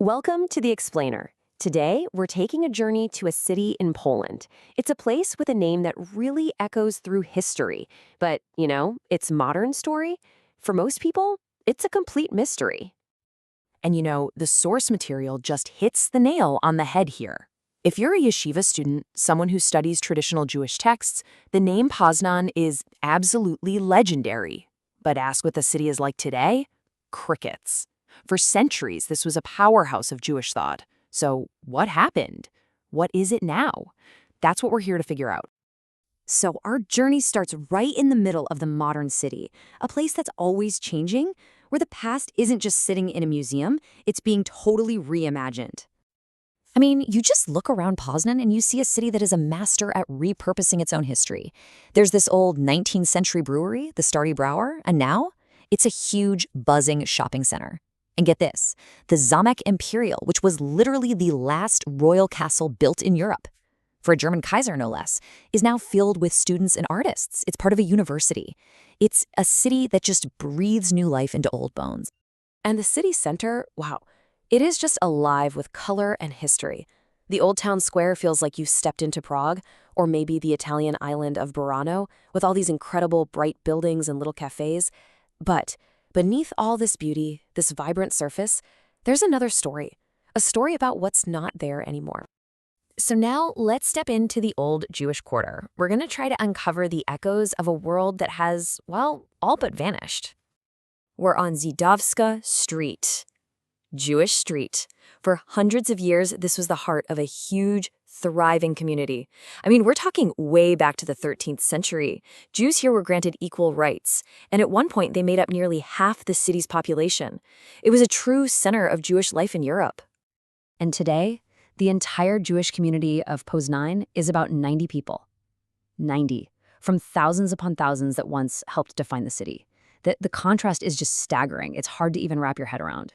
Welcome to The Explainer. Today, we're taking a journey to a city in Poland. It's a place with a name that really echoes through history. But, its modern story? For most people, it's a complete mystery. And the source material just hits the nail on the head here. If you're a yeshiva student, someone who studies traditional Jewish texts, the name Poznan is absolutely legendary. But ask what the city is like today? Crickets. For centuries, this was a powerhouse of Jewish thought. So what happened? What is it now? That's what we're here to figure out. So our journey starts right in the middle of the modern city, a place that's always changing, where the past isn't just sitting in a museum, it's being totally reimagined. I mean, you just look around Poznan and you see a city that is a master at repurposing its own history. There's this old 19th century brewery, the Stary Brouwer, and now it's a huge, buzzing shopping center. And get this, the Zamek Imperial, which was literally the last royal castle built in Europe, for a German Kaiser no less, is now filled with students and artists. It's part of a university. It's a city that just breathes new life into old bones. And the city center, wow, it is just alive with color and history. The Old Town Square feels like you stepped into Prague, or maybe the Italian island of Burano, with all these incredible bright buildings and little cafes. But beneath all this beauty, this vibrant surface, there's another story. A story about what's not there anymore. So now let's step into the old Jewish quarter. We're going to try to uncover the echoes of a world that has, well, all but vanished. We're on Żydowska Street. Jewish street. For hundreds of years, this was the heart of a huge, thriving community. I mean, we're talking way back to the 13th century. Jews here were granted equal rights, and at one point they made up nearly half the city's population. It was a true center of Jewish life in Europe. And today, the entire Jewish community of Poznan is about 90 people. 90, from thousands upon thousands that once helped define the city. The contrast is just staggering. It's hard to even wrap your head around.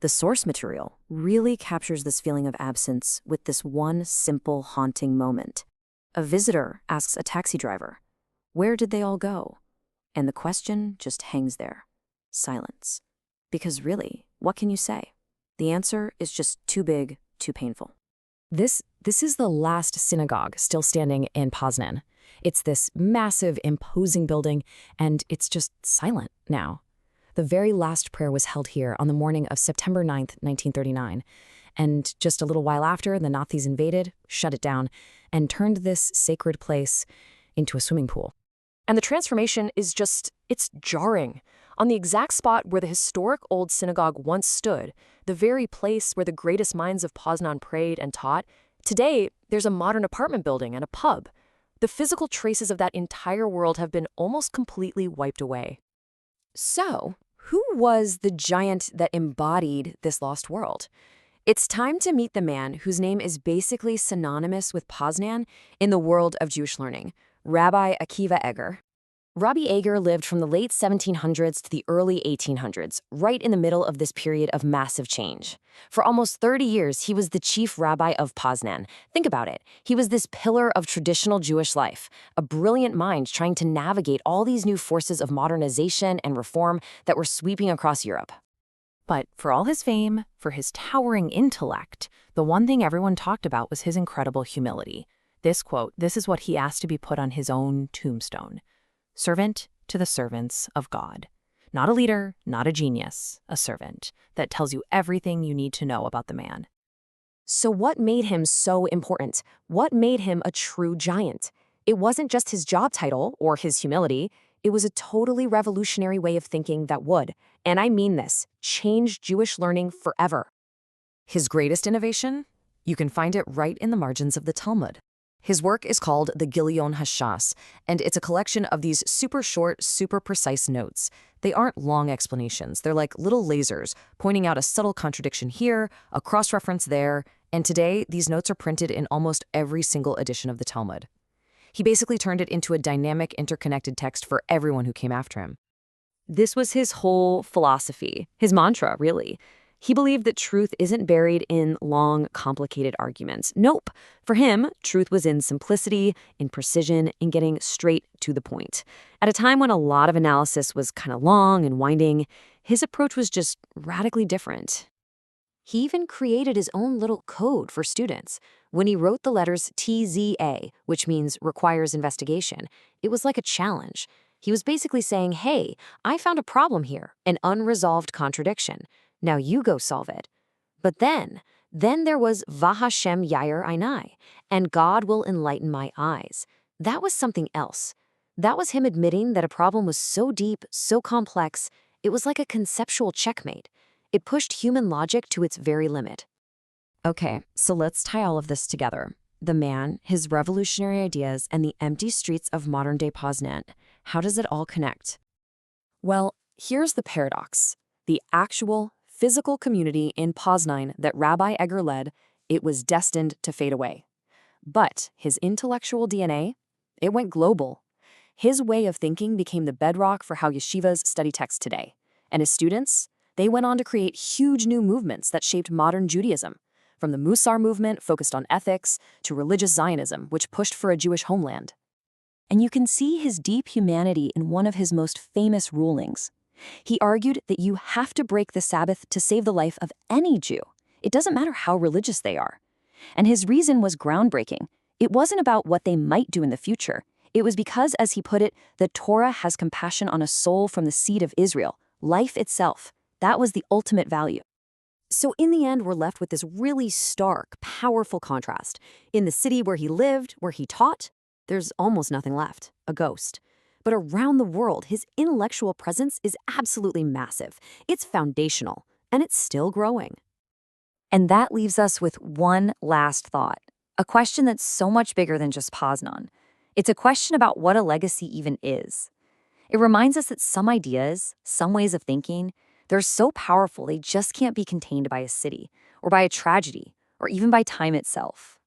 The source material really captures this feeling of absence with this one simple, haunting moment. A visitor asks a taxi driver, "Where did they all go?" And the question just hangs there. Silence. Because really, what can you say? The answer is just too big, too painful. This is the last synagogue still standing in Poznan. It's this massive, imposing building, and it's just silent now. The very last prayer was held here on the morning of September 9th, 1939. And just a little while after, the Nazis invaded, shut it down, and turned this sacred place into a swimming pool. And the transformation is it's jarring. On the exact spot where the historic old synagogue once stood, the very place where the greatest minds of Poznan prayed and taught, today there's a modern apartment building and a pub. The physical traces of that entire world have been almost completely wiped away. So, who was the giant that embodied this lost world? It's time to meet the man whose name is basically synonymous with Poznan in the world of Jewish learning, Rabbi Akiva Eger. Rabbi Eger lived from the late 1700s to the early 1800s, right in the middle of this period of massive change. For almost 30 years, he was the chief rabbi of Poznan. Think about it. He was this pillar of traditional Jewish life, a brilliant mind trying to navigate all these new forces of modernization and reform that were sweeping across Europe. But for all his fame, for his towering intellect, the one thing everyone talked about was his incredible humility. This quote, this is what he asked to be put on his own tombstone. Servant to the servants of God. Not a leader, not a genius, a servant that tells you everything you need to know about the man. So what made him so important? What made him a true giant? It wasn't just his job title or his humility. It was a totally revolutionary way of thinking that would, and I mean this, change Jewish learning forever. His greatest innovation? You can find it right in the margins of the Talmud. His work is called the Gilion HaShas, and it's a collection of these super short, super precise notes. They aren't long explanations. They're like little lasers, pointing out a subtle contradiction here, a cross-reference there, and today, these notes are printed in almost every single edition of the Talmud. He basically turned it into a dynamic, interconnected text for everyone who came after him. This was his whole philosophy, his mantra, really. He believed that truth isn't buried in long, complicated arguments. Nope. For him, truth was in simplicity, in precision, in getting straight to the point. At a time when a lot of analysis was kind of long and winding, his approach was just radically different. He even created his own little code for students. When he wrote the letters TZA, which means requires investigation, it was like a challenge. He was basically saying, hey, I found a problem here, an unresolved contradiction. Now you go solve it. But then there was Vahashem Yair Einai, and God will enlighten my eyes. That was something else. That was him admitting that a problem was so deep, so complex, it was like a conceptual checkmate. It pushed human logic to its very limit. Okay, so let's tie all of this together. The man, his revolutionary ideas, and the empty streets of modern-day Poznan. How does it all connect? Well, here's the paradox. The actual, physical community in Poznan that Rabbi Eger led, it was destined to fade away. But his intellectual DNA, it went global. His way of thinking became the bedrock for how yeshivas study texts today. And his students, they went on to create huge new movements that shaped modern Judaism, from the Musar movement focused on ethics to religious Zionism, which pushed for a Jewish homeland. And you can see his deep humanity in one of his most famous rulings. He argued that you have to break the Sabbath to save the life of any Jew. It doesn't matter how religious they are. And his reason was groundbreaking. It wasn't about what they might do in the future. It was because, as he put it, the Torah has compassion on a soul from the seed of Israel, life itself. That was the ultimate value. So in the end, we're left with this really stark, powerful contrast. In the city where he lived, where he taught, there's almost nothing left, a ghost. But around the world, his intellectual presence is absolutely massive. It's foundational, and it's still growing. And that leaves us with one last thought, a question that's so much bigger than just Poznan. It's a question about what a legacy even is. It reminds us that some ideas, some ways of thinking, they're so powerful they just can't be contained by a city, or by a tragedy, or even by time itself.